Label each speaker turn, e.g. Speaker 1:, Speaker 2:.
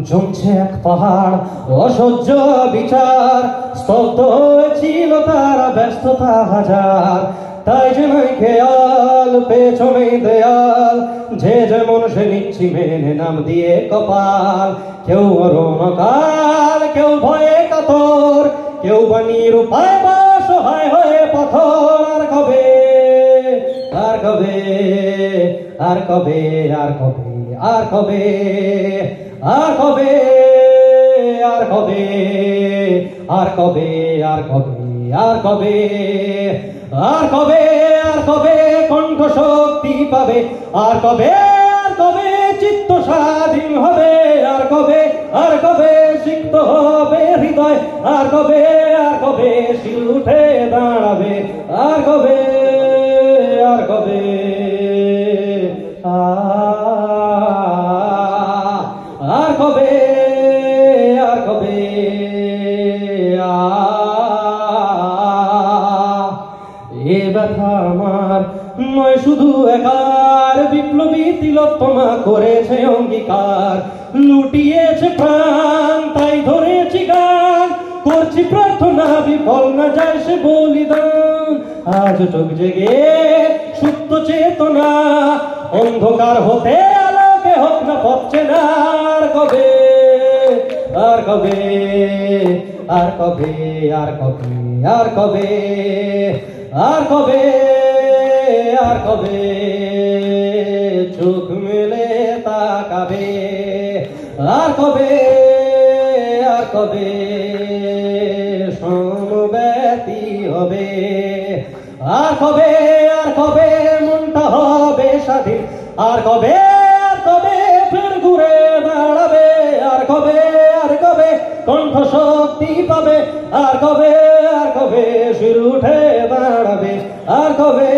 Speaker 1: জমছে এক পাহাড় অসহ্য বিচার, স্তব্ধ হয়েছিল তারা ব্যস্ততা হাজার। তাই যে নয় খেয়াল পেছনে দেয়াল, যে যেমন সে নিচ্ছি মেনে নাম দিয়ে কপাল। কেউ অরণকাল, কেউ ভয়ে কাতর, কেউ বা নিরুপায় বা সহায় হয়ে পথর। আর কবে আর কবে আর কবে আর কবে আর কবে আর কবে আর কবে আর কবে আর কবে আর কবে আর কবে আর কবে কণ্ঠ শক্তি পাবে? আর কবে চিত্ত স্বাধীন হবে? আর কবে সিক্ত হবে হৃদয়? আর কবে শিল উঠে দাঁড়াবে? আর কবে আর কবে আর কবে আর কবে এ ব্যথা আমার নয় শুধু একার, বিপ্লবী তিলোত্তমা করেছে অঙ্গীকার। লুটিয়েছে প্রাণ তাই ধরেছি গান, করছি প্রার্থনা বিফল না যায় সে বলিদান। আজ চোখ জেগে সুপ্ত চেতনা, অন্ধকার হতে আলোকে হোক না পথছে না। আর কবে আর কবে আর কবে আর কবে আর কবে আর কবে আর কবে চোখ মেলে তাকাবে? আর কবে আর কবে সমব্যতি হবে? আর কবে মনটা হবে স্বাধীন? আর কবে ফের ঘুরে দাঁড়াবে? আর কবে কণ্ঠ শক্তি পাবে? আর কবে শির উঠে দাঁড়াবে? আর কবে